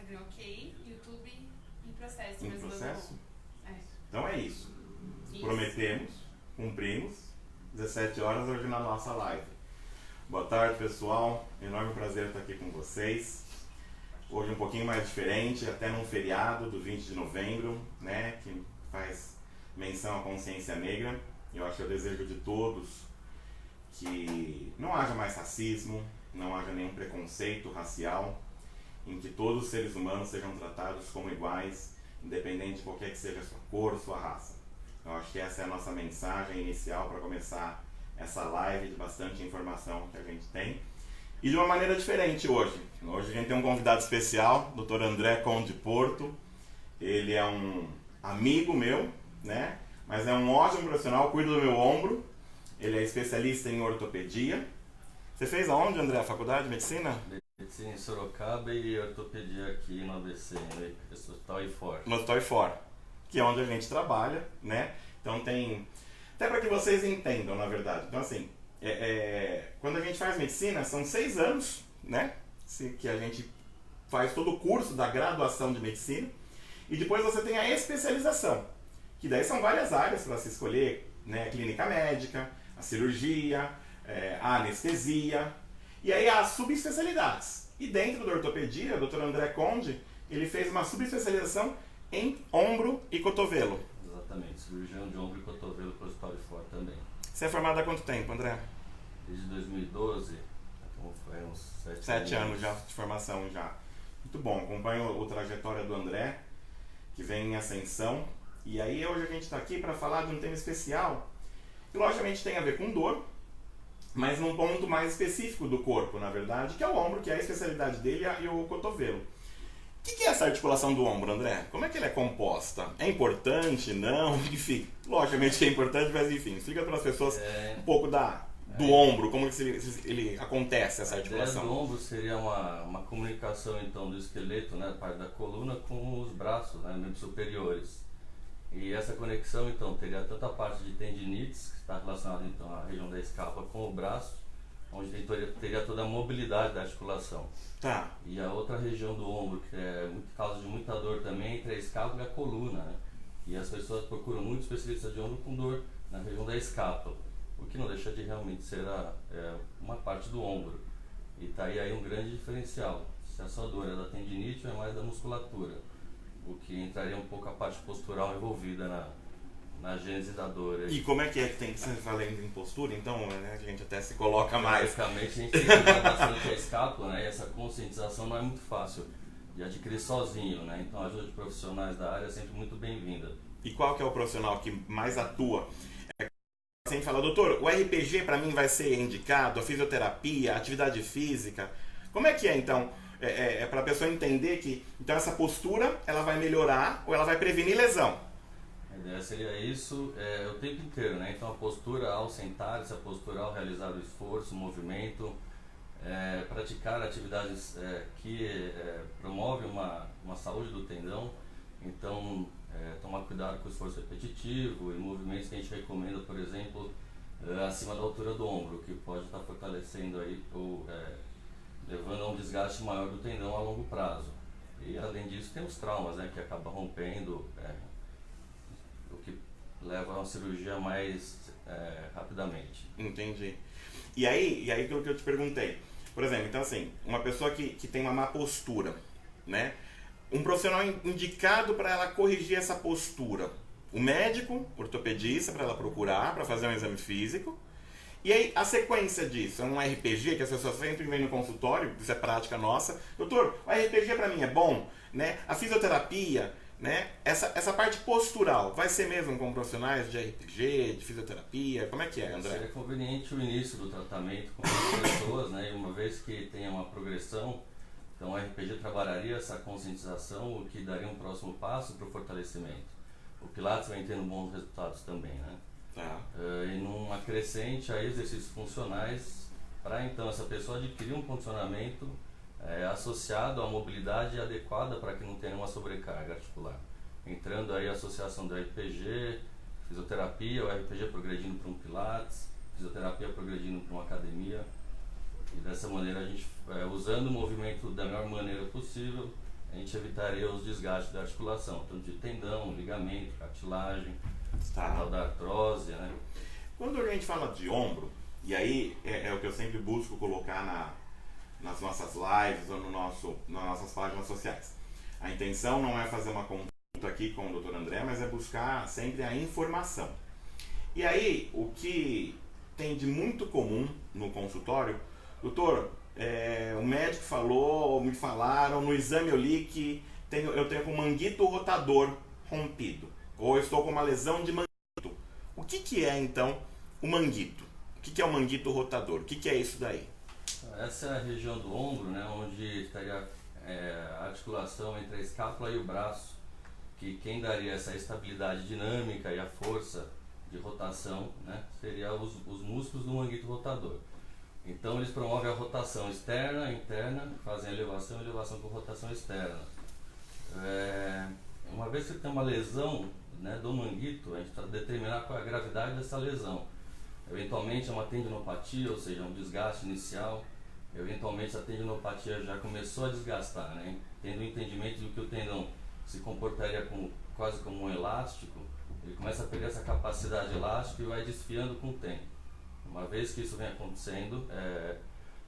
Instagram ok, YouTube em processo. Em mas processo? É. Então é isso. Isso. Prometemos, cumprimos. 17 horas hoje na nossa live. Boa tarde, pessoal. Enorme prazer estar aqui com vocês. Hoje um pouquinho mais diferente, até num feriado do 20 de novembro, né, que faz menção à consciência negra. Eu acho que é o desejo de todos que não haja mais racismo, não haja nenhum preconceito racial, em que todos os seres humanos sejam tratados como iguais, independente de qualquer que seja a sua cor, sua raça. Eu acho que essa é a nossa mensagem inicial para começar essa live de bastante informação que a gente tem. E de uma maneira diferente hoje. Hoje a gente tem um convidado especial, Dr. André Conde Porto. Ele é um amigo meu, né? Mas é um ótimo profissional, cuida do meu ombro. Ele é especialista em ortopedia. Você fez aonde, André? A faculdade de medicina? Medicina em Sorocaba e ortopedia aqui no ABC, no Hospital IFOR. No Hospital IFOR, que é onde a gente trabalha, né? Então tem... Até para que vocês entendam, na verdade. Então assim, quando a gente faz medicina, são 6 anos, né? Que a gente faz todo o curso da graduação de medicina. E depois você tem a especialização, que daí são várias áreas para se escolher, né? A clínica médica, a cirurgia, a anestesia, e aí as subespecialidades. E dentro da ortopedia, o Dr. André Conde, ele fez uma subespecialização em ombro e cotovelo. Exatamente, cirurgião de ombro e cotovelo para o Hospital IFOR também. Você é formado há quanto tempo, André? Desde 2012, então foi uns 7 anos já de formação já. Muito bom, acompanho a trajetória do André, que vem em ascensão. E aí hoje a gente está aqui para falar de um tema especial, que logicamente tem a ver com dor, mas num ponto mais específico do corpo, na verdade, que é o ombro, que é a especialidade dele, e o cotovelo. O que é essa articulação do ombro, André? Como é que ela é composta? É importante? Não? Enfim, logicamente que é importante, mas enfim, explica para as pessoas um pouco do ombro, como ele acontece, essa articulação. A ideia do ombro seria uma comunicação então do esqueleto, né, parte da coluna, com os braços, né, membros superiores. E essa conexão então teria tanto a parte de tendinites, que está relacionada então à região da escápula, com o braço, onde teria toda a mobilidade da articulação. Tá. E a outra região do ombro, que é causa de muita dor também, entre a escápula e a coluna, né? E as pessoas procuram muito especialistas de ombro com dor na região da escápula, o que não deixa de realmente ser uma parte do ombro. E tá aí um grande diferencial. Se a sua dor é da tendinite ou é mais da musculatura, o que entraria um pouco a parte postural envolvida na gênese da dor. E como é que tem que ser falando em postura, então, né, a gente até se coloca mais. Basicamente a gente tem que cuidar bastante a escápula, né, e essa conscientização não é muito fácil de adquirir sozinho, né, então a ajuda de profissionais da área é sempre muito bem-vinda. E qual que é o profissional que mais atua? Sem falar, doutor, o RPG para mim vai ser indicado, a fisioterapia, a atividade física, como é que é então? É para a pessoa entender que então essa postura ela vai melhorar ou ela vai prevenir lesão? A ideia seria isso o tempo inteiro, né? Então a postura ao sentar-se, a postura ao realizar o esforço, o movimento, praticar atividades que promovem uma saúde do tendão, então tomar cuidado com o esforço repetitivo e movimentos que a gente recomenda, por exemplo, acima da altura do ombro, que pode estar fortalecendo aí ou levando a um desgaste maior do tendão a longo prazo. E além disso tem os traumas, né, que acabam rompendo, o que leva a uma cirurgia mais rapidamente. Entendi. E aí aquilo que eu te perguntei, por exemplo, então assim, uma pessoa que tem uma má postura, né? Um profissional indicado para ela corrigir essa postura, o médico, ortopedista, para ela procurar, para fazer um exame físico. E aí, a sequência disso, é um RPG que as pessoas sempre vêm no consultório, isso é prática nossa. Doutor, o RPG para mim é bom, né? A fisioterapia, né? Essa parte postural, vai ser mesmo com profissionais de RPG, de fisioterapia? Como é que é, André? Seria conveniente o início do tratamento com as pessoas, né? E uma vez que tenha uma progressão, então o RPG trabalharia essa conscientização, o que daria um próximo passo para o fortalecimento. O Pilates vem tendo bons resultados também, né? Tá. E numa crescente a exercícios funcionais para então essa pessoa adquirir um condicionamento associado à mobilidade adequada para que não tenha uma sobrecarga articular. Entrando aí a associação do RPG, fisioterapia, o RPG progredindo para um Pilates, fisioterapia progredindo para uma academia. E dessa maneira a gente, usando o movimento da melhor maneira possível, a gente evitaria os desgastes da articulação, tanto de tendão, ligamento, cartilagem, tal da artrose, né? Quando a gente fala de ombro, e aí é o que eu sempre busco colocar nas nossas lives ou nas nossas páginas sociais. A intenção não é fazer uma consulta aqui com o Dr. André, mas é buscar sempre a informação. E aí, o que tem de muito comum no consultório, doutor, o médico falou, me falaram, no exame eu li que eu tenho um manguito rotador rompido, ou eu estou com uma lesão de manguito. O que é então o manguito? O que é o manguito rotador? O que é isso daí? Essa é a região do ombro, né, onde estaria a articulação entre a escápula e o braço, que quem daria essa estabilidade dinâmica e a força de rotação, né, seria os músculos do manguito rotador. Então eles promovem a rotação externa, interna, fazem elevação e elevação com rotação externa. Uma vez que você tem uma lesão, né, do manguito, a gente precisa determinar qual é a gravidade dessa lesão. Eventualmente é uma tendinopatia, ou seja, um desgaste inicial. Eventualmente a tendinopatia já começou a desgastar, né? Tendo o entendimento de que o tendão se comportaria quase como um elástico, ele começa a perder essa capacidade elástica e vai desfiando com o tempo. Uma vez que isso vem acontecendo,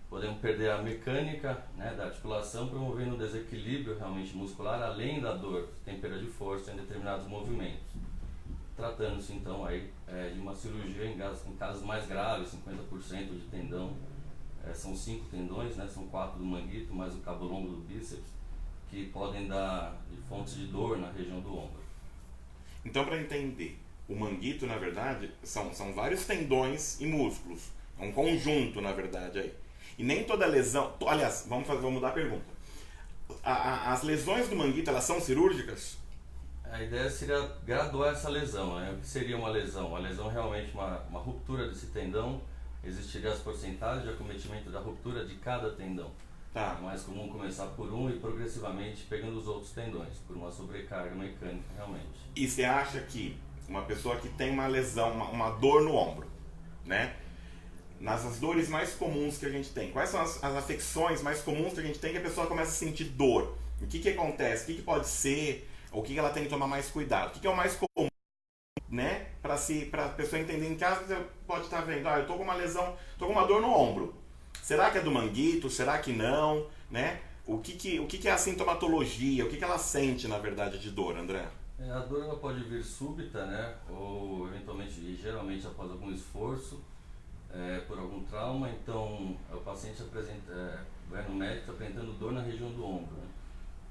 podemos perder a mecânica, né, da articulação, promovendo um desequilíbrio realmente muscular, além da dor, tem perda de força em determinados movimentos. Tratando-se então aí, de uma cirurgia em casos mais graves, 50% de tendão. São 5 tendões, né, são 4 do manguito, mais o cabo longo do bíceps, que podem dar fontes de dor na região do ombro. Então, para entender, o manguito, na verdade, são vários tendões e músculos. É um conjunto, na verdade, aí. E nem toda lesão... Aliás, vamos mudar a pergunta. As lesões do manguito, elas são cirúrgicas? A ideia seria graduar essa lesão, né? O que seria uma lesão? Uma lesão realmente uma ruptura desse tendão. Existiria as porcentagens de acometimento da ruptura de cada tendão. Tá. É mais comum começar por um e progressivamente pegando os outros tendões, por uma sobrecarga mecânica realmente. E você acha que uma pessoa que tem uma lesão, uma dor no ombro, né? Nas dores mais comuns que a gente tem, quais são as afecções mais comuns que a gente tem que a pessoa começa a sentir dor? O que acontece? O que pode ser? O que ela tem que tomar mais cuidado? O que é o mais comum, né? Para a pessoa entender em casa, você pode estar vendo, eu tô com uma lesão, tô com uma dor no ombro. Será que é do manguito? Será que não? Né? O que é a sintomatologia? O que ela sente, na verdade, de dor, André? A dor ela pode vir súbita, né? Ou eventualmente, e geralmente após algum esforço, por algum trauma. Então o paciente vai no médico apresentando dor na região do ombro, né?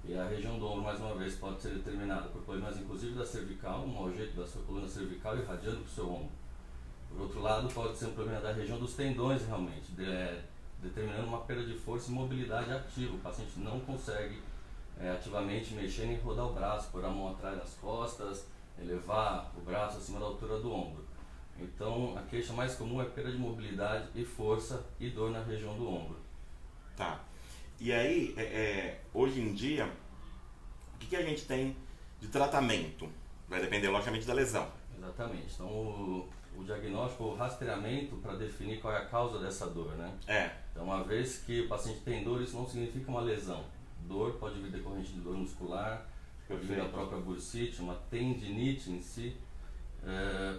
E a região do ombro, mais uma vez, pode ser determinada por problemas inclusive da cervical, um mau jeito da sua coluna cervical irradiando para o seu ombro. Por outro lado, pode ser um problema da região dos tendões realmente, determinando uma perda de força e mobilidade ativa. O paciente não consegue ativamente mexer nem rodar o braço, pôr a mão atrás das costas, elevar o braço acima da altura do ombro. Então a queixa mais comum é perda de mobilidade e força e dor na região do ombro. Tá. E aí, hoje em dia, o que a gente tem de tratamento? Vai depender logicamente da lesão. Exatamente. Então o diagnóstico, o rastreamento para definir qual é a causa dessa dor, né? Então uma vez que o paciente tem dor, isso não significa uma lesão. Dor pode vir decorrente de dor muscular, pode vir da própria bursite, uma tendinite em si,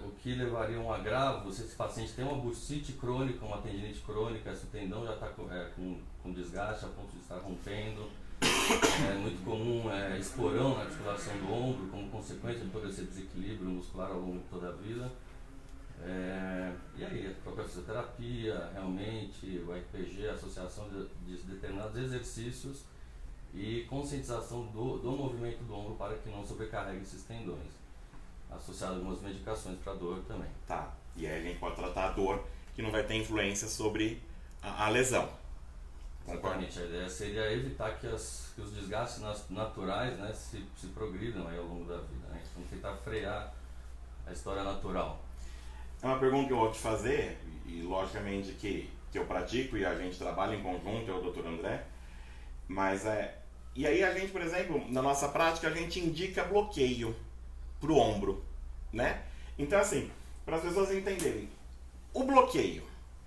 o que levaria a um agravo se esse paciente tem uma bursite crônica, uma tendinite crônica, esse tendão já está com desgaste a ponto de estar rompendo. É muito comum esporão na articulação do ombro como consequência de todo esse desequilíbrio muscular ao longo de toda a vida. E aí, a própria fisioterapia, realmente, o RPG, a associação de determinados exercícios e conscientização do movimento do ombro para que não sobrecarregue esses tendões, associado a algumas medicações para dor também. Tá, e aí a gente pode tratar a dor que não vai ter influência sobre a lesão. Exatamente, a ideia seria evitar que os desgastes naturais, né, se progridam aí ao longo da vida, né? Então tentar frear a história natural. É uma pergunta que eu vou te fazer, e logicamente que eu pratico e a gente trabalha em conjunto, eu e o Dr. André, mas e aí a gente, por exemplo, na nossa prática, a gente indica bloqueio pro ombro, né? Então assim, para as pessoas entenderem, o bloqueio,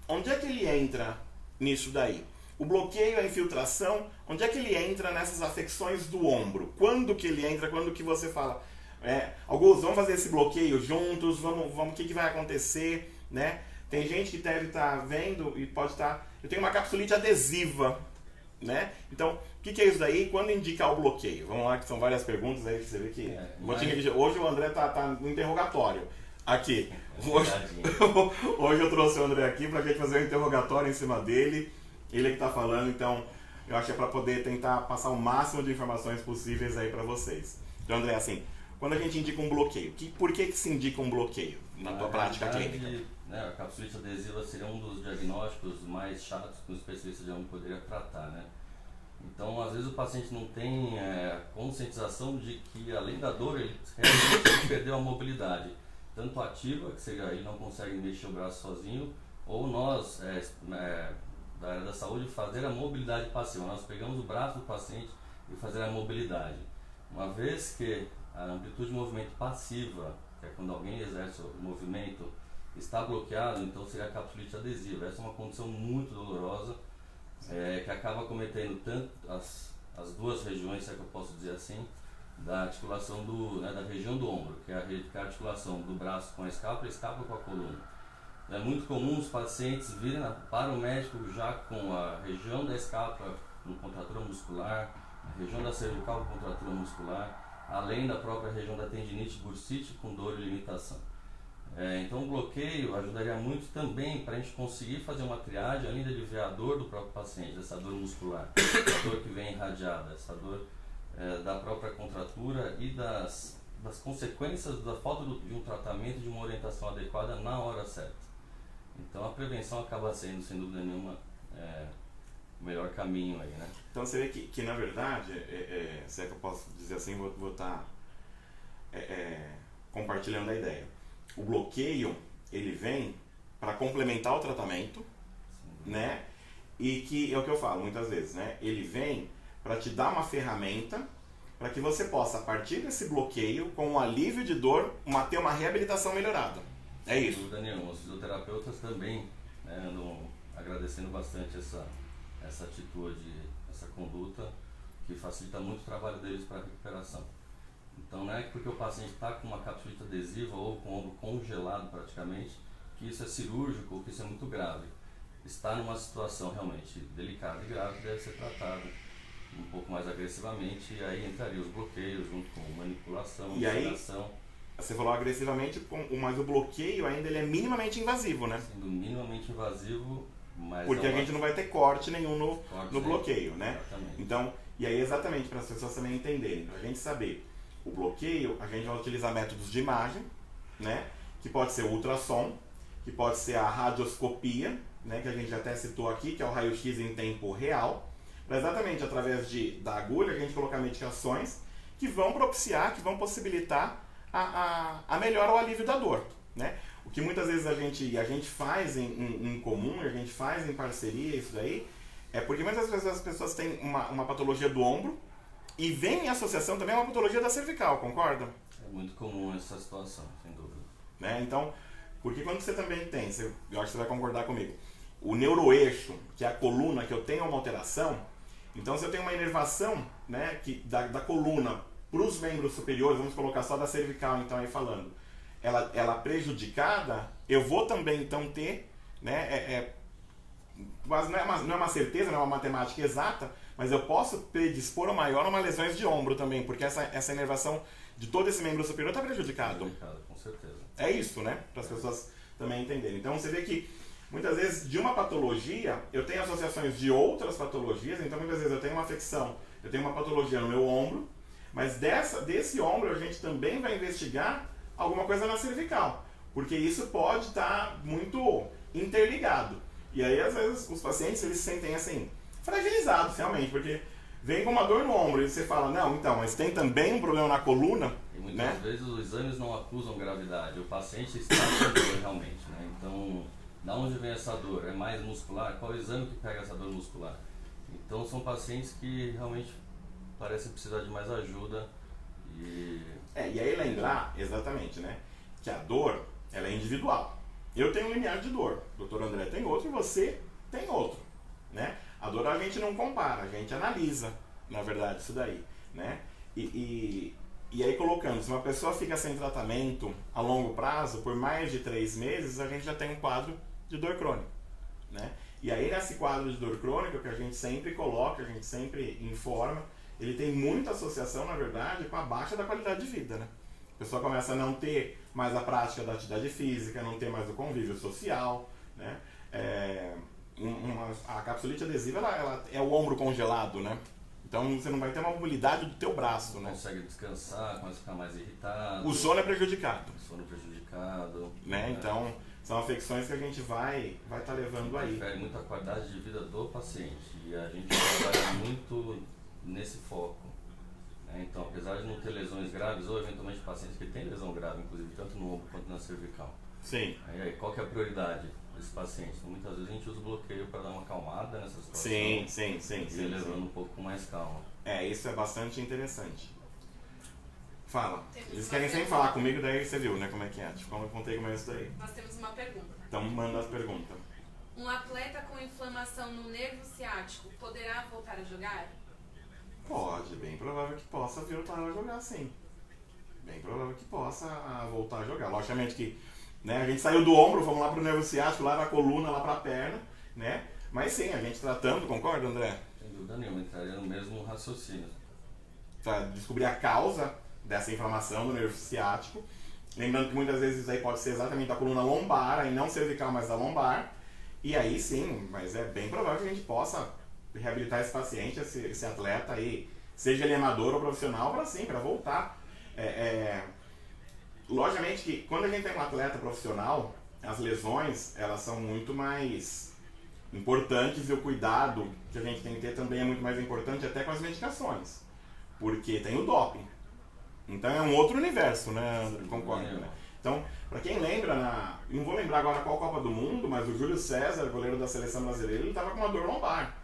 onde é que ele entra nisso daí? o bloqueio, a infiltração, onde é que ele entra nessas afecções do ombro? Quando que ele entra? Quando que você fala, Augusto, vamos fazer esse bloqueio juntos, vamos, o que vai acontecer, né? Tem gente que deve estar vendo e pode estar... Eu tenho uma capsulite adesiva, né? Então, o que é isso daí? Quando indicar o bloqueio? Vamos lá, que são várias perguntas aí que você vê que... Hoje o André tá no interrogatório. Aqui. Hoje eu trouxe o André aqui pra gente fazer um interrogatório em cima dele. Ele é que tá falando, então eu acho que é pra poder tentar passar o máximo de informações possíveis aí pra vocês. Então, André, assim, quando a gente indica um bloqueio, por que se indica um bloqueio na tua prática clínica? Né, a capsulite adesiva seria um dos diagnósticos mais chatos que um especialista de ombro poderia tratar, né? Então, às vezes o paciente não tem conscientização de que, além da dor, ele realmente perdeu a mobilidade, tanto ativa, que seja, ele não consegue mexer o braço sozinho, ou nós, da área da saúde, fazer a mobilidade passiva. Nós pegamos o braço do paciente e fazer a mobilidade. Uma vez que a amplitude de movimento passiva, que é quando alguém exerce o movimento, está bloqueado, então seria a capsulite adesiva. Essa é uma condição muito dolorosa, que acaba cometendo tanto as duas regiões, se é que eu posso dizer assim, da articulação da região do ombro, que é a articulação do braço com a escápula com a coluna. É muito comum os pacientes virem para o médico já com a região da escápula com contratura muscular, a região da cervical com contratura muscular, além da própria região da tendinite bursite com dor e limitação. Então o bloqueio ajudaria muito também para a gente conseguir fazer uma triagem, além de aliviar a dor do próprio paciente, essa dor muscular, a dor que vem irradiada, essa dor da própria contratura e das consequências da falta de um tratamento e de uma orientação adequada na hora certa. Então a prevenção acaba sendo, sem dúvida nenhuma, o melhor caminho aí, né? Então você vê que na verdade, se é que eu posso dizer assim, vou estar compartilhando a ideia. O bloqueio, ele vem para complementar o tratamento, né? E que é o que eu falo muitas vezes, né? Ele vem para te dar uma ferramenta para que você possa, a partir desse bloqueio, com um alívio de dor, ter uma reabilitação melhorada. É isso. Sem dúvida nenhuma. Os fisioterapeutas também andam agradecendo bastante essa atitude, essa conduta, que facilita muito o trabalho deles para a recuperação. Então não é porque o paciente está com uma capsulite adesiva ou com o ombro congelado praticamente, que isso é cirúrgico ou que isso é muito grave. Está numa situação realmente delicada e grave que deve ser tratada um pouco mais agressivamente, e aí entraria os bloqueios junto com manipulação, inseração. Você falou agressivamente, mas o bloqueio ainda ele é minimamente invasivo, né? Sendo minimamente invasivo, mas porque a gente não vai ter corte nenhum no bloqueio, né? Exatamente. Então, e aí exatamente para as pessoas também entenderem, para a gente saber, o bloqueio, a gente vai utilizar métodos de imagem, né? Que pode ser o ultrassom, que pode ser a radioscopia, né? Que a gente até citou aqui, que é o raio-x em tempo real, para exatamente através da agulha a gente colocar medicações que vão propiciar, que vão possibilitar a melhora ou alívio da dor, né? O que muitas vezes a gente faz em comum, a gente faz em parceria, isso daí, é porque muitas vezes as pessoas têm uma patologia do ombro e vem em associação também uma patologia da cervical, concorda? É muito comum essa situação, sem dúvida. Né? Então, porque quando você também tem, eu acho que você vai concordar comigo, o neuroeixo, que é a coluna, que eu tenho uma alteração, então se eu tenho uma inervação, né, da coluna para os membros superiores, vamos colocar só da cervical então aí falando, ela prejudicada, eu vou também então ter, né, quase não é uma certeza, não é uma matemática exata, mas eu posso predispor a maior uma lesões de ombro também, porque essa inervação de todo esse membro superior está prejudicado. Com certeza. É isso, né? Para as pessoas também entenderem. Então você vê que muitas vezes de uma patologia, eu tenho associações de outras patologias, então muitas vezes eu tenho uma afecção, eu tenho uma patologia no meu ombro, mas desse ombro a gente também vai investigar alguma coisa na cervical, porque isso pode estar muito interligado. E aí às vezes os pacientes eles se sentem assim, fragilizados realmente, porque vem com uma dor no ombro e você fala, não, então, mas tem também um problema na coluna, e muitas né? vezes os exames não acusam gravidade, o paciente está com dor realmente, né? Então, da onde vem essa dor? É mais muscular? Qual é o exame que pega essa dor muscular? Então são pacientes que realmente parecem precisar de mais ajuda e aí lembrar, exatamente, né, que a dor, ela é individual. Eu tenho um limiar de dor, o Dr. André tem outro e você tem outro, né? A dor a gente não compara, a gente analisa, na verdade, isso daí, né? E aí colocando, se uma pessoa fica sem tratamento a longo prazo, por mais de 3 meses, a gente já tem um quadro de dor crônica, né? E aí nesse quadro de dor crônica, que a gente sempre coloca, a gente sempre informa, ele tem muita associação, na verdade, com a baixa da qualidade de vida, né? A pessoa começa a não ter mais a prática da atividade física, não ter mais o convívio social, né? A capsulite adesiva, ela é o ombro congelado, né? Então você não vai ter uma mobilidade do teu braço, Não né? consegue descansar, começa a ficar mais irritado. O sono é prejudicado, Sono prejudicado. né? Então são afecções que a gente vai estar levando aí. Interfere muito a qualidade de vida do paciente e a gente trabalha muito nesse foco. Então, apesar de não ter lesões graves ou eventualmente pacientes que têm lesão grave, inclusive tanto no ombro quanto na cervical. Sim. Aí qual que é a prioridade desse paciente? Então, muitas vezes a gente usa o bloqueio para dar uma acalmada nessa situação. Sim. E levando um pouco com mais calma. Isso é bastante interessante. Fala. Temos Eles uma querem sempre pergunta. falar comigo, daí você viu, né, como é que é. Tipo, como eu contei como é isso daí. Nós temos uma pergunta. Então manda as perguntas. Um atleta com inflamação no nervo ciático poderá voltar a jogar? Pode, bem provável que possa voltar a jogar, sim. Bem provável que possa voltar a jogar. Logicamente que, né, a gente saiu do ombro, fomos lá pro nervo ciático, lá pra coluna, lá pra perna, né? Mas sim, a gente tratando, concorda, André? Sem dúvida nenhuma, entraria no mesmo raciocínio. Pra descobrir a causa dessa inflamação do nervo ciático. Lembrando que muitas vezes isso aí pode ser exatamente da coluna lombar, aí não cervical, mas da lombar. E aí sim, mas é bem provável que a gente possa reabilitar esse paciente, esse atleta aí, seja ele amador ou profissional, para voltar. Logicamente que quando a gente tem um atleta profissional, as lesões elas são muito mais importantes e o cuidado que a gente tem que ter também é muito mais importante até com as medicações, porque tem o doping. Então é um outro universo, né? Concordo, né? Então, para quem lembra, não vou lembrar agora qual Copa do Mundo, mas o Júlio César, goleiro da seleção brasileira, ele estava com uma dor lombar,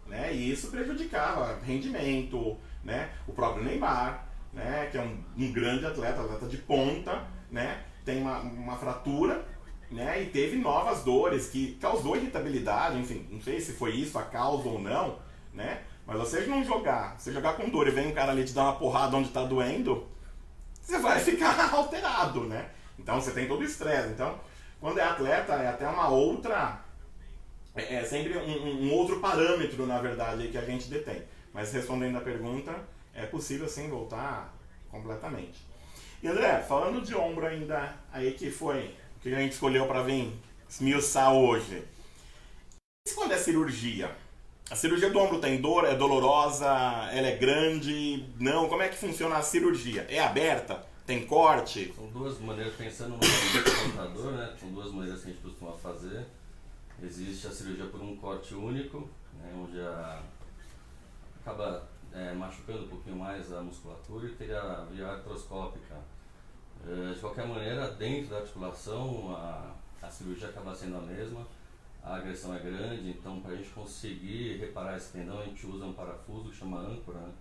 né? E isso prejudicava rendimento, né? O próprio Neymar, né? Que é um grande atleta de ponta, né? Tem uma fratura, né? E teve novas dores que causou irritabilidade, enfim, não sei se foi isso a causa ou não, né? Mas você jogar com dor e vem um cara ali te dar uma porrada onde está doendo, você vai ficar alterado, né? Então você tem todo o estresse. Então, quando é atleta, é até uma outra... É sempre um outro parâmetro, na verdade, que a gente detém. Mas respondendo a pergunta, é possível sim voltar completamente. E André, falando de ombro ainda, aí que foi o que a gente escolheu para vir esmiuçar hoje. E quando é cirurgia? A cirurgia do ombro tem dor? É dolorosa? Ela é grande? Não? Como é que funciona a cirurgia? É aberta? Tem corte? São duas maneiras, pensando no computador, né? São duas maneiras que a gente costuma fazer. Existe a cirurgia por um corte único, né? Onde acaba machucando um pouquinho mais a musculatura, e teria a via artroscópica. De qualquer maneira, dentro da articulação, a cirurgia acaba sendo a mesma. A agressão é grande, então para a gente conseguir reparar esse tendão, a gente usa um parafuso que chama âncora, né?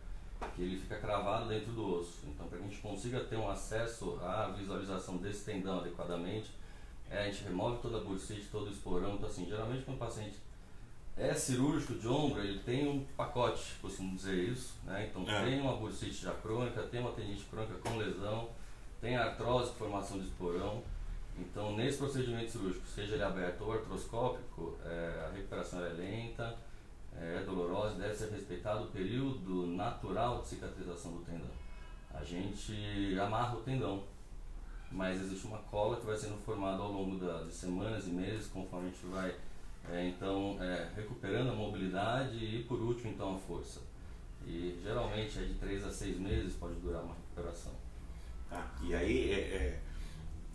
Que ele fica cravado dentro do osso. Então, para que a gente consiga ter um acesso à visualização desse tendão adequadamente, a gente remove toda a bursite, todo o esporão. Então, assim, geralmente quando o paciente é cirúrgico de ombro, ele tem um pacote, costumo dizer isso, né? Então, tem uma bursite já crônica, tem uma tendinite crônica com lesão, tem artrose, formação de esporão. Então, nesse procedimento cirúrgico, seja ele aberto ou artroscópico, a recuperação é lenta, é dolorosa, deve ser respeitado o período natural de cicatrização do tendão. A gente amarra o tendão, mas existe uma cola que vai sendo formada ao longo de semanas e meses, conforme a gente vai recuperando a mobilidade e, por último, então, a força. E geralmente é de 3 a 6 meses pode durar uma recuperação. E aí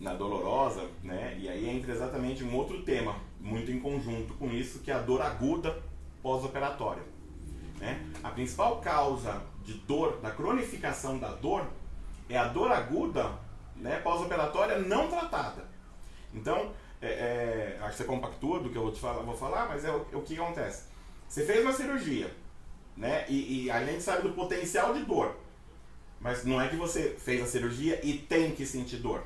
na dolorosa, né? E aí entra exatamente um outro tema, muito em conjunto com isso, que é a dor aguda pós-operatória, né? A principal causa de dor, da cronificação da dor, é a dor aguda, né, pós-operatória não tratada. Então, acho que você compactua do que eu vou falar, mas o que acontece? Você fez uma cirurgia, né? E a gente sabe do potencial de dor, mas não é que você fez a cirurgia e tem que sentir dor.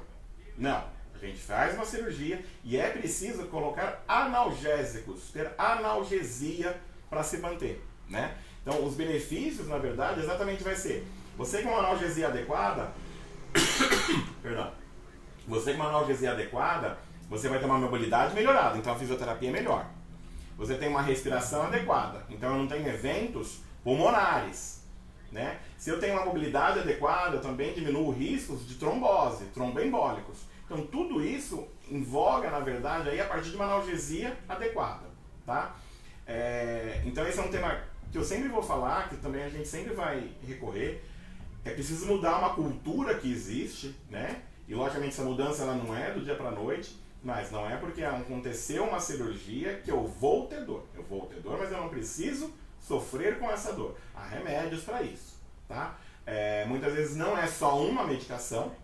Não, a gente faz uma cirurgia e é preciso colocar analgésicos, ter analgesia para se manter, né? Então, os benefícios, na verdade, exatamente vai ser, você com uma analgesia adequada, perdão, você com uma analgesia adequada, você vai ter uma mobilidade melhorada, então a fisioterapia é melhor. Você tem uma respiração adequada, então eu não tenho eventos pulmonares, né? Se eu tenho uma mobilidade adequada, eu também diminuo riscos de trombose, tromboembólicos. Então tudo isso invoga, na verdade, aí a partir de uma analgesia adequada, tá? Então esse é um tema que eu sempre vou falar, que também a gente sempre vai recorrer. É preciso mudar uma cultura que existe, né? E logicamente essa mudança ela não é do dia para a noite, mas não é porque aconteceu uma cirurgia que eu vou ter dor. Eu vou ter dor, mas eu não preciso sofrer com essa dor. Há remédios para isso, tá? Muitas vezes não é só uma medicação,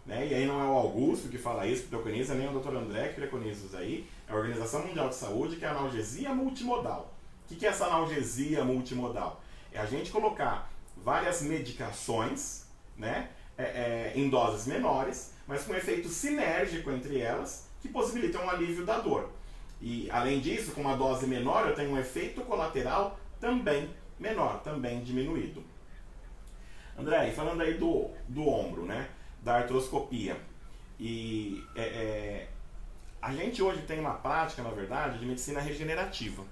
né? E aí não é o Augusto que fala isso, que preconiza, nem o Dr. André que preconiza isso aí. É a Organização Mundial de Saúde, que é a analgesia multimodal. O que é essa analgesia multimodal? É a gente colocar várias medicações, né? Em doses menores, mas com efeito sinérgico entre elas, que possibilitam um alívio da dor. E além disso, com uma dose menor, eu tenho um efeito colateral também menor, também diminuído. André, falando aí do ombro, né? Da artroscopia. E a gente hoje tem uma prática, na verdade, de medicina regenerativa,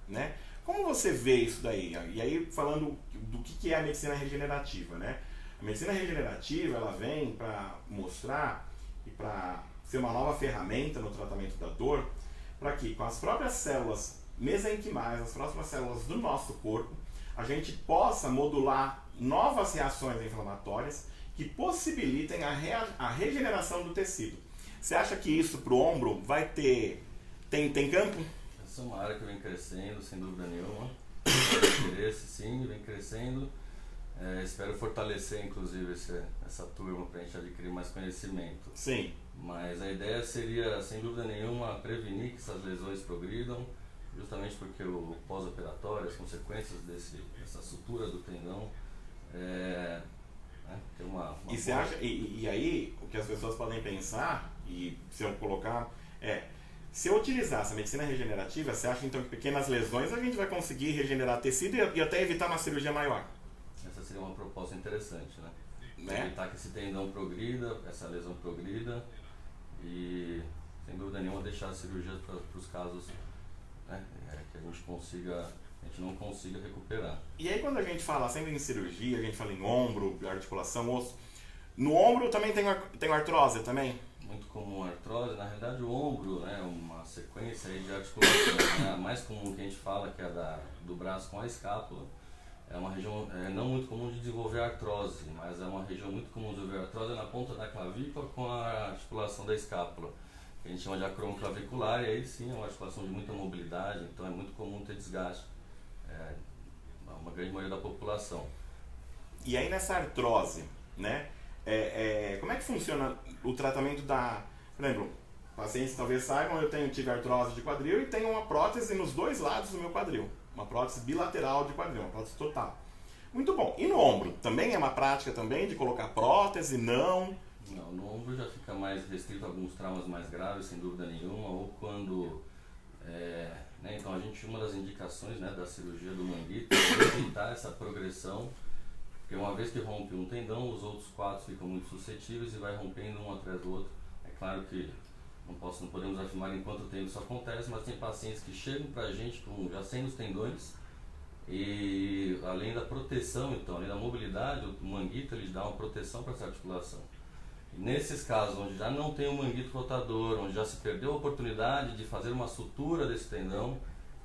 né? Como você vê isso daí? E aí falando do que é a medicina regenerativa, né? A medicina regenerativa, ela vem para mostrar e para ser uma nova ferramenta no tratamento da dor, para que com as próprias células mesenquimais, as próximas células do nosso corpo, a gente possa modular novas reações inflamatórias que possibilitem a regeneração do tecido. Você acha que isso para o ombro vai ter... Tem campo? Essa é uma área que vem crescendo, sem dúvida nenhuma. Tem interesse, sim, vem crescendo. Espero fortalecer, inclusive, essa turma para a gente adquirir mais conhecimento. Sim. Mas a ideia seria, sem dúvida nenhuma, prevenir que essas lesões progridam, justamente porque o pós-operatório, as consequências dessa sutura do tendão, tem uma e você acha, e aí, o que as pessoas podem pensar, e se eu colocar, se eu utilizar essa medicina regenerativa, você acha então que pequenas lesões a gente vai conseguir regenerar tecido e até evitar uma cirurgia maior? Essa seria uma proposta interessante, né? Evitar que esse tendão progrida, essa lesão progrida e, sem dúvida nenhuma, deixar a cirurgia para os casos, né, que a gente não consiga recuperar. E aí quando a gente fala sempre em cirurgia, a gente fala em ombro, articulação, osso, no ombro também tem artrose também? Muito comum a artrose. Na realidade, o ombro é uma sequência aí de articulação, né? A mais comum que a gente fala, que é do braço com a escápula, é uma região não muito comum de desenvolver artrose, mas é uma região muito comum de desenvolver artrose na ponta da clavícula com a articulação da escápula, que a gente chama de acrômio clavicular, e aí sim é uma articulação de muita mobilidade, então é muito comum ter desgaste, uma grande maioria da população. E aí nessa artrose, né, como é que funciona o tratamento da... Por exemplo, pacientes talvez saibam, eu tive artrose de quadril e tenho uma prótese nos dois lados do meu quadril. Uma prótese bilateral de quadril, uma prótese total. Muito bom. E no ombro? Também é uma prática também de colocar prótese? Não? Não, no ombro já fica mais restrito a alguns traumas mais graves, sem dúvida nenhuma, ou quando... então uma das indicações, né, da cirurgia do manguito é evitar essa progressão, porque uma vez que rompe um tendão, os outros 4 ficam muito suscetíveis e vai rompendo um atrás do outro. É claro que não podemos afirmar em quanto tempo isso acontece, mas tem pacientes que chegam pra gente já sem os tendões e além da proteção, então, além da mobilidade, o manguito ele dá uma proteção para essa articulação. E nesses casos onde já não tem o manguito rotador, onde já se perdeu a oportunidade de fazer uma sutura desse tendão,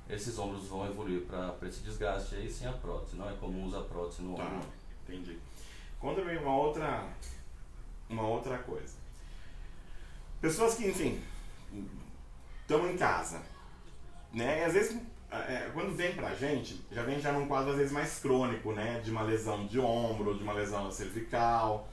esses ombros vão evoluir para esse desgaste aí sem a prótese. Não é comum usar prótese no ombro. Entendi. Conta pra mim uma outra coisa. Pessoas que, enfim, estão em casa, né? E às vezes, quando vem pra gente, já vem num quadro às vezes mais crônico, né? De uma lesão de ombro, de uma lesão cervical.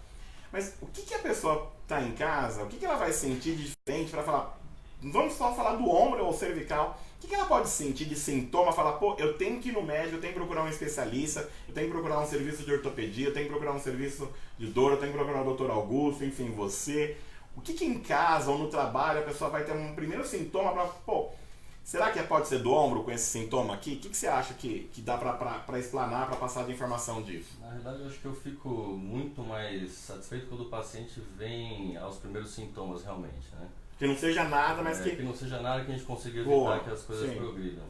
Mas o que a pessoa tá em casa, o que ela vai sentir de diferente para falar, vamos só falar do ombro ou cervical, o que ela pode sentir de sintoma, falar, pô, eu tenho que ir no médico, eu tenho que procurar um especialista, eu tenho que procurar um serviço de ortopedia, eu tenho que procurar um serviço de dor, eu tenho que procurar o Dr. Augusto, enfim, você. O que em casa ou no trabalho a pessoa vai ter um primeiro sintoma para, pô, Será que pode ser do ombro com esse sintoma aqui? O que você acha que dá para explanar, para passar de informação disso? Na realidade, eu acho que eu fico muito mais satisfeito quando o paciente vem aos primeiros sintomas realmente, né? Que não seja nada, mas que não seja nada que a gente consiga evitar Boa, que as coisas sim. progridam.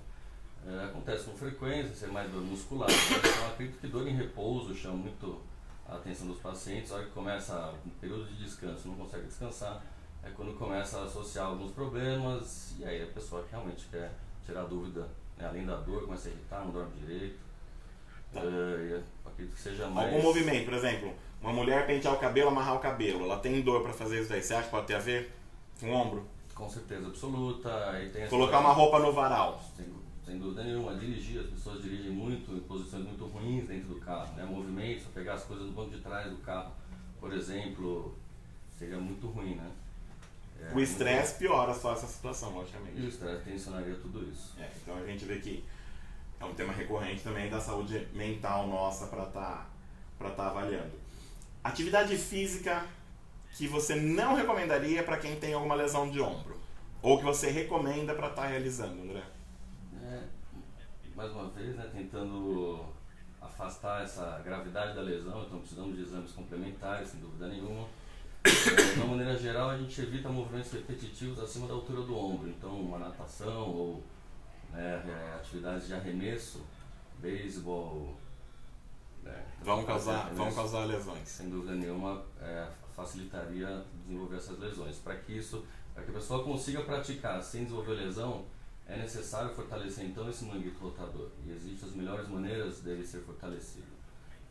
Acontece com frequência, ser mais dor muscular. Então, eu acredito que dor em repouso chama muito a atenção dos pacientes. A hora que começa um período de descanso, não consegue descansar, é quando começa a associar alguns problemas e aí a pessoa que realmente quer tirar dúvida, né? Além da dor, começa a irritar, não dorme direito. Tá. Eu acredito que seja mais... Algum movimento, por exemplo, uma mulher pentear o cabelo, amarrar o cabelo, ela tem dor para fazer isso daí, você acha que pode ter a ver com o ombro? Com certeza absoluta. Aí tem Colocar uma roupa no varal. Sem dúvida nenhuma, dirigir, as pessoas dirigem muito em posições muito ruins dentro do carro, né? Movimentos, pegar as coisas no banco de trás do carro, por exemplo, seria muito ruim, né? O estresse piora só essa situação, logicamente. E o estresse tensionaria tudo isso. Então a gente vê que é um tema recorrente também da saúde mental nossa para tá avaliando. Atividade física que você não recomendaria para quem tem alguma lesão de ombro? Ou que você recomenda para estar realizando, André? Mais uma vez, né, tentando afastar essa gravidade da lesão, então precisamos de exames complementares, sem dúvida nenhuma. De uma maneira geral, a gente evita movimentos repetitivos acima da altura do ombro, então uma natação ou atividades de arremesso, beisebol. Vão causar lesões. Sem dúvida nenhuma, facilitaria desenvolver essas lesões. Para que a pessoa consiga praticar sem desenvolver lesão, é necessário fortalecer então esse manguito rotador. E existem as melhores maneiras dele ser fortalecido.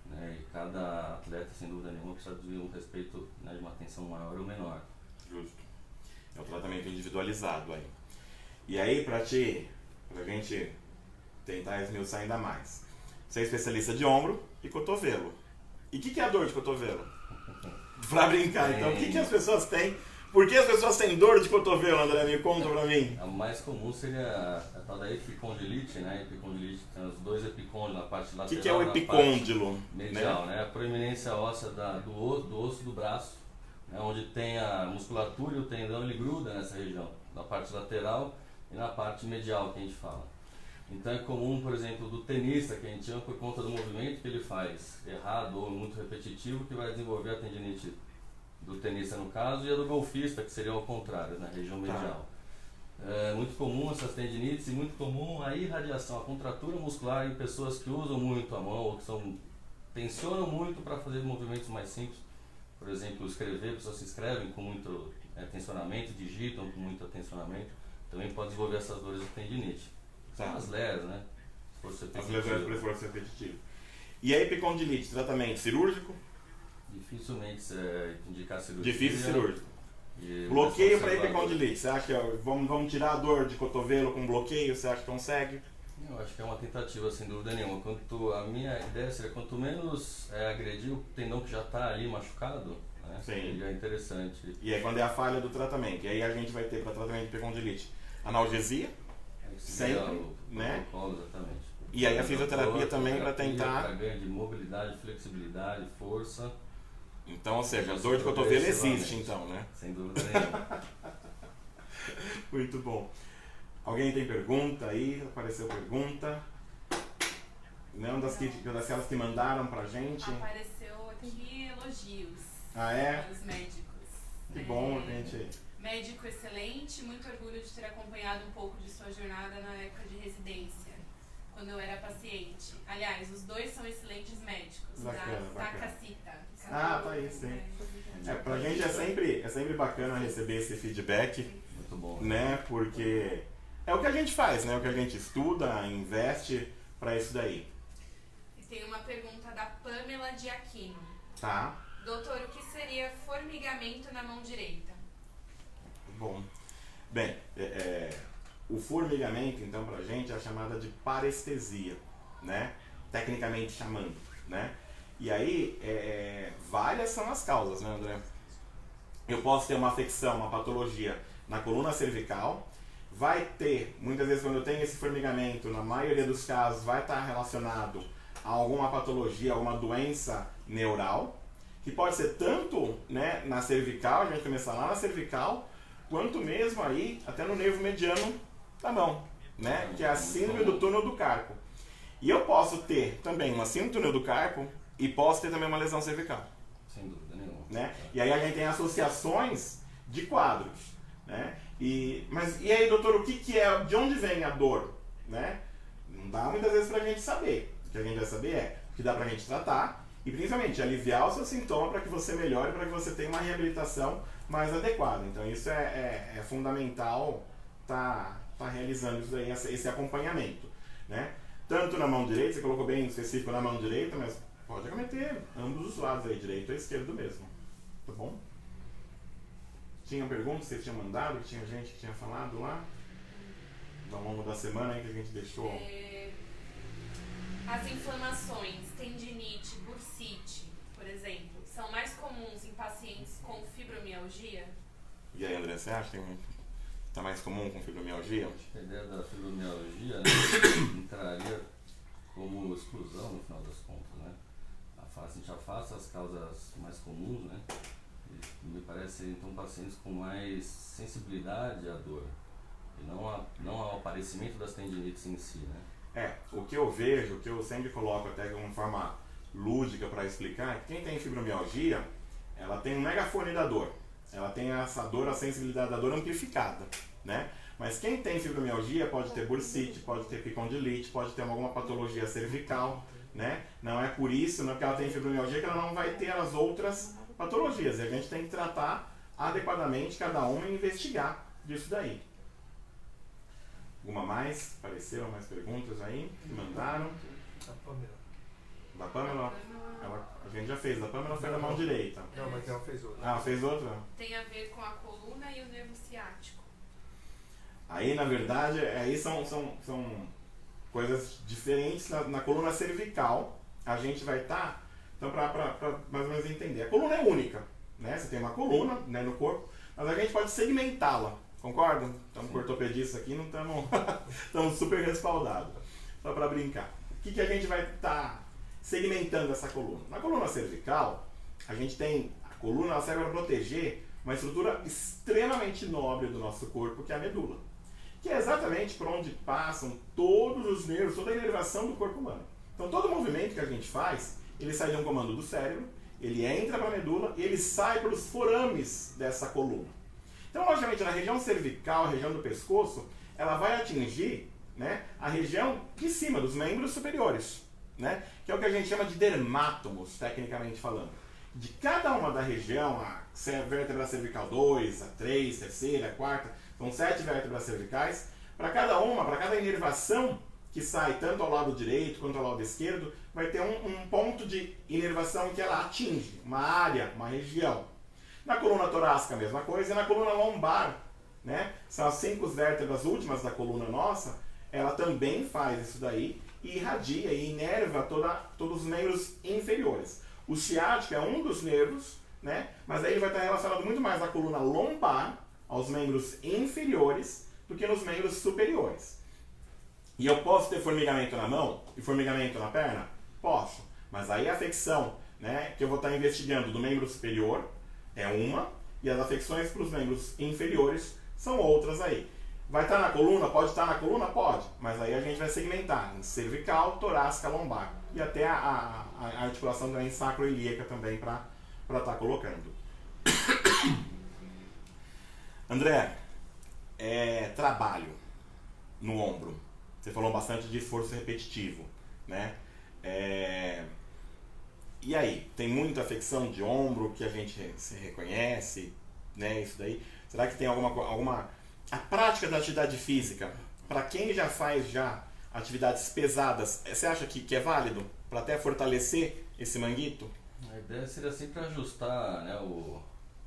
Né? E cada atleta, sem dúvida nenhuma, precisa de um respeito, né, de uma atenção maior ou menor. Justo. É um tratamento individualizado aí. E aí, pra gente tentar esmiuçar ainda mais. Você é especialista de ombro e cotovelo. E o que é a dor de cotovelo? Pra brincar, então, o que as pessoas têm? Por que as pessoas têm dor de cotovelo, André? Me conta pra mim. A mais comum seria a tal da epicondilite, né? Epicondilite tem os dois epicôndilos na parte lateral. O que é o epicôndilo? Medial, né? A proeminência óssea do osso do braço, né? Onde tem a musculatura e o tendão, ele gruda nessa região, na parte lateral e na parte medial que a gente fala. Então é comum, por exemplo, do tenista, que a gente chama por conta do movimento que ele faz errado ou muito repetitivo, que vai desenvolver a tendinite do tenista no caso, e a do golfista, que seria ao contrário, na região medial. É muito comum essas tendinites e muito comum a irradiação, a contratura muscular em pessoas que usam muito a mão ou que tensionam muito para fazer movimentos mais simples. Por exemplo, escrever, pessoas se escrevem com muito tensionamento, digitam com muito tensionamento, também pode desenvolver essas dores de tendinite. São as LERs, né? As lesões por esforço repetitivo. E a epicondilite, tratamento cirúrgico? Dificilmente indicar cirurgia. Difícil cirúrgico. Bloqueio para epicondilite. Você acha que vamos tirar a dor de cotovelo com bloqueio? Você acha que consegue? Eu acho que é uma tentativa, sem dúvida nenhuma. A minha ideia seria quanto menos agredir o tendão que já está ali machucado, né? Seria interessante. E aí quando é a falha do tratamento? E aí a gente vai ter para tratamento de epicondilite analgesia, sempre, né? Exatamente. E aí a fisioterapia também para tentar... Para ganho de mobilidade, flexibilidade, força. Então, ou seja, a dor de cotovelo existe então, né? Sem dúvida nenhuma. Muito bom. Alguém tem pergunta aí? Apareceu pergunta? Não, daquelas que mandaram pra gente? Apareceu aqui elogios. Ah, é? Para os médicos. Que bom, gente. Médico excelente, muito orgulho de ter acompanhado um pouco de sua jornada na época de residência, quando eu era paciente. Aliás, os dois são excelentes médicos. Bacana, bacana. Takacita. Ah, tá aí, sim. Pra gente é sempre bacana receber esse feedback. Muito bom. Né? Porque é o que a gente faz, né? O que a gente estuda, investe pra isso daí. E tem uma pergunta da Pamela de Aquino. Tá. Doutor, o que seria formigamento na mão direita? Bom. Bem, o formigamento, então, pra gente é a chamada de parestesia, né? Tecnicamente chamando, né? E aí, várias são as causas, né, André? Eu posso ter uma afecção, uma patologia na coluna cervical, vai ter, muitas vezes quando eu tenho esse formigamento, na maioria dos casos, vai estar relacionado a alguma patologia, alguma doença neural, que pode ser tanto, né, na cervical, a gente começar lá na cervical, quanto mesmo aí, até no nervo mediano da mão, né? Que é a síndrome do túnel do carpo. E eu posso ter também uma síndrome do túnel do carpo e posso ter também uma lesão cervical. Sem dúvida nenhuma. Né? E aí a gente tem associações de quadros. Né? E aí, doutor, o que é, de onde vem a dor? Né? Não dá muitas vezes pra gente saber. O que a gente vai saber é o que dá pra gente tratar e principalmente aliviar o seu sintoma para que você melhore, para que você tenha uma reabilitação mais adequada. Então isso é fundamental tá realizando isso aí, esse acompanhamento. Né? Tanto na mão direita, você colocou bem específico na mão direita, mas pode acometer ambos os lados aí, direito ou esquerdo mesmo. Tá bom? Tinha perguntas que você tinha mandado, que tinha gente que tinha falado lá? Ao longo da semana aí que a gente deixou. As inflamações, tendinite, bursite, por exemplo, são mais comuns em pacientes com fibromialgia? E aí, André, você acha que está mais comum com fibromialgia? A ideia da fibromialgia, né, entraria como exclusão no final das contas, né? A gente afasta as causas mais comuns, né? E me parece então pacientes com mais sensibilidade à dor e não ao aparecimento das tendinites em si, né? O que eu vejo, o que eu sempre coloco até de uma forma lúdica para explicar, é que quem tem fibromialgia, ela tem um megafone da dor. Ela tem essa dor, a sensibilidade da dor amplificada, né? Mas quem tem fibromialgia pode ter bursite, pode ter epicondilite, pode ter alguma patologia cervical, né? Não é por isso, não é que ela tem fibromialgia, que ela não vai ter as outras patologias. E a gente tem que tratar adequadamente cada uma e investigar disso daí. Alguma mais? Apareceram mais perguntas aí? Que mandaram? Da Pamela. Da Pamela? A gente já fez. Da Pamela foi da mão direita. Não, mas ela fez outra. Ah, fez outra? Tem a ver com a coluna e o nervo ciático. Aí, na verdade, aí são coisas diferentes. Na coluna cervical, a gente vai estar... Então, para mais ou menos entender. A coluna é única, né? Você tem uma coluna, né, no corpo, mas a gente pode segmentá-la. Concorda? Estamos com ortopedistas aqui, não estamos super respaldados. Só para brincar. O que a gente vai estar segmentando essa coluna? Na coluna cervical, a gente tem... A coluna ela serve para proteger uma estrutura extremamente nobre do nosso corpo, que é a medula. Que é exatamente por onde passam todos os nervos, toda a inervação do corpo humano. Então todo movimento que a gente faz, ele sai de um comando do cérebro, ele entra para a medula e ele sai pelos forames dessa coluna. Então, logicamente, na região cervical, a região do pescoço, ela vai atingir, né, a região de cima, dos membros superiores, né, que é o que a gente chama de dermátomos, tecnicamente falando. De cada uma da região, a vértebra cervical 2, a 3, terceira, a quarta, são 7 vértebras cervicais. Para cada inervação que sai tanto ao lado direito quanto ao lado esquerdo, vai ter um ponto de inervação que ela atinge, uma área, uma região. Na coluna torácica a mesma coisa, e na coluna lombar, né, são as 5 vértebras últimas da coluna nossa, ela também faz isso daí e irradia e inerva todos os membros inferiores. O ciático é um dos nervos, né, mas aí ele vai estar relacionado muito mais à coluna lombar, aos membros inferiores, do que nos membros superiores. E eu posso ter formigamento na mão e formigamento na perna? Posso, mas aí a afecção, né, que eu vou estar investigando do membro superior é uma, e as afecções para os membros inferiores são outras aí. Vai estar na coluna? Pode estar na coluna? Pode, mas aí a gente vai segmentar em cervical, torácica, lombar e até a articulação também sacroiliaca também para estar colocando. André, trabalho no ombro. Você falou bastante de esforço repetitivo, né? E aí, tem muita afecção de ombro que a gente se reconhece, né? Isso daí. Será que tem alguma... A prática da atividade física, para quem já faz atividades pesadas, você acha que é válido para até fortalecer esse manguito? A ideia seria sempre ajustar, né,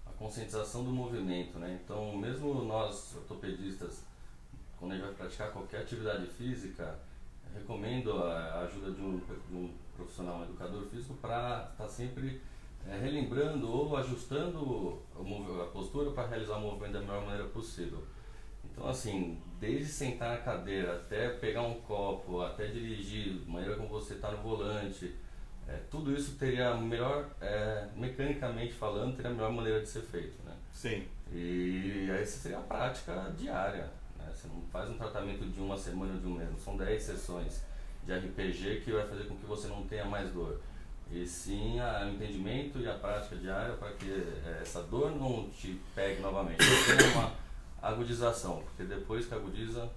a conscientização do movimento, né? Então, mesmo nós ortopedistas, quando a gente vai praticar qualquer atividade física, recomendo a ajuda de um profissional, um educador físico, para estar sempre relembrando ou ajustando a postura para realizar o movimento da melhor maneira possível. Então, assim, desde sentar na cadeira até pegar um copo, até dirigir, da maneira como você está no volante, tudo isso teria melhor, mecanicamente falando, teria a melhor maneira de ser feito, né? Sim. E essa seria a prática diária, né? Você não faz um tratamento de uma semana ou de um mês, não são 10 sessões de RPG que vai fazer com que você não tenha mais dor. E sim o entendimento e a prática diária para que essa dor não te pegue novamente. Não tem uma agudização, porque depois que agudiza...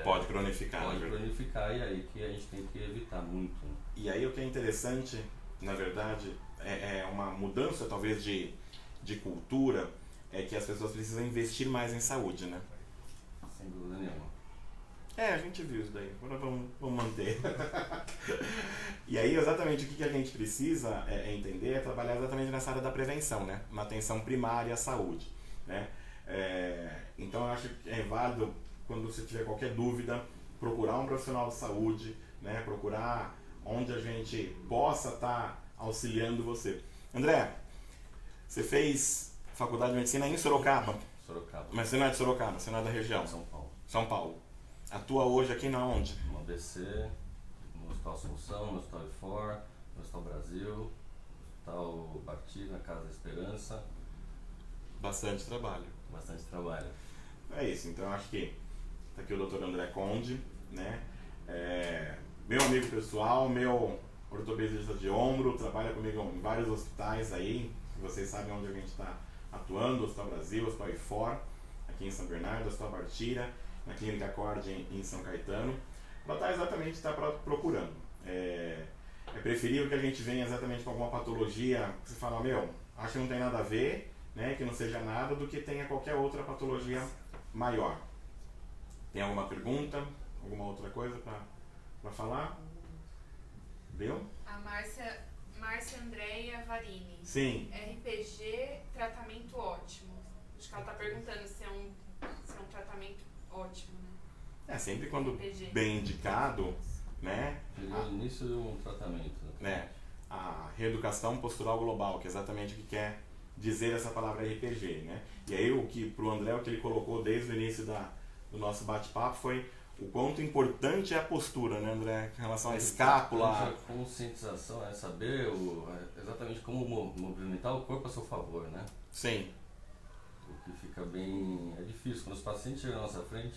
pode cronificar. Pode cronificar, e aí que a gente tem que evitar muito. Né? E aí o que é interessante, na verdade, é uma mudança talvez de cultura, é que as pessoas precisam investir mais em saúde, né? Sem dúvida nenhuma. A gente viu isso daí, agora vamos manter. E aí exatamente o que a gente precisa entender é trabalhar exatamente nessa área da prevenção, né? Uma atenção primária à saúde, né? Então eu acho que é válido, quando você tiver qualquer dúvida, procurar um profissional de saúde, né? Procurar onde a gente possa estar auxiliando você. André, você fez faculdade de medicina em Sorocaba? Sorocaba. Mas você não é de Sorocaba, você não é da região? São Paulo. São Paulo. Atua hoje aqui na onde? No ABC, no Hospital Assunção, no Hospital IFOR, no Hospital Brasil, no Hospital Partir, na Casa da Esperança. Bastante trabalho. Bastante trabalho. É isso, então acho que tá aqui o Dr. André Conde, né? Meu amigo pessoal, meu ortopedista de ombro, trabalha comigo em vários hospitais aí, vocês sabem onde a gente está atuando, Hospital Brasil, Hospital IFOR, aqui em São Bernardo, Hospital Bartira, na Clínica Cord em São Caetano, para estar exatamente procurando. É preferível que a gente venha exatamente com alguma patologia que você fala, acho que não tem nada a ver, né, que não seja nada, do que tenha qualquer outra patologia maior. Tem alguma pergunta? Alguma outra coisa para falar? Viu? A Márcia Andréia Varini. Sim. RPG, tratamento ótimo. Acho que ela está perguntando se é um tratamento ótimo, né? Sempre quando RPG. bem indicado, né? Seria o início de um tratamento. Né? A reeducação postural global, que é exatamente o que quer dizer essa palavra RPG, né? E aí pro André, o que ele colocou desde o início do nosso bate-papo foi o quanto importante é a postura, né, André? Em relação à escápula. A conscientização é saber exatamente como movimentar o corpo a seu favor, né? Sim. O que fica bem... É difícil. Quando os pacientes chegam na nossa frente,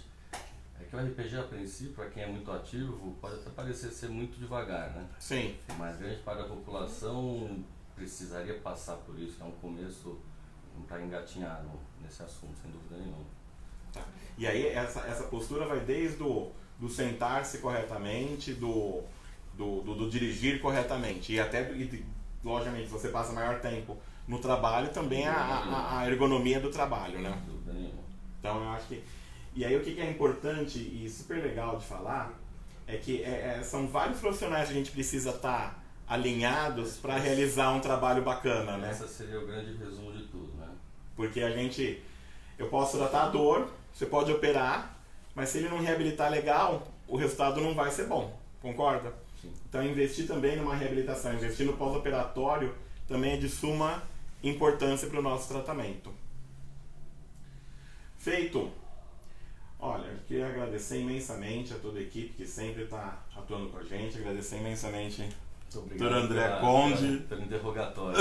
é que o RPG, a princípio, para quem é muito ativo, pode até parecer ser muito devagar, né? Sim. Mas grande parte da população precisaria passar por isso, que é um começo para engatinhar nesse assunto, sem dúvida nenhuma. Tá. E aí essa postura vai desde do sentar-se corretamente, do dirigir corretamente, e até, logicamente, se você passa maior tempo no trabalho, também a ergonomia do trabalho, né? Sem dúvida nenhuma. Então eu acho que... E aí o que é importante e super legal de falar é que são vários profissionais que a gente precisa estar alinhados para realizar um trabalho bacana, né? Esse seria o grande resumo de tudo, né? Porque eu posso tratar a dor, você pode operar, mas se ele não reabilitar legal, o resultado não vai ser bom, concorda? Sim. Então investir também numa reabilitação, investir no pós-operatório também é de suma importância para o nosso tratamento. Feito! Olha, eu queria agradecer imensamente a toda a equipe que sempre está atuando com a gente, agradecer imensamente Dr. André Conde. Pelo interrogatório.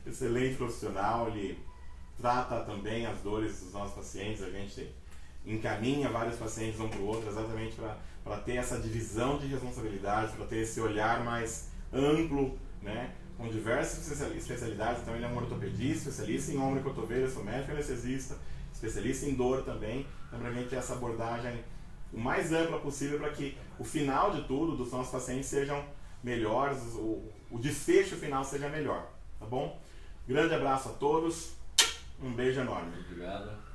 Excelente profissional, ele trata também as dores dos nossos pacientes, a gente encaminha vários pacientes um para o outro exatamente para ter essa divisão de responsabilidades, para ter esse olhar mais amplo, né? Com diversas especialidades. Então ele é um ortopedista, especialista em ombro e cotovelo, eu sou médico anestesista, especialista em dor também. Então para a gente ter essa abordagem o mais ampla possível para que o final de tudo dos nossos pacientes sejam melhores, o desfecho final seja melhor, tá bom? Grande abraço a todos, um beijo enorme. Obrigado.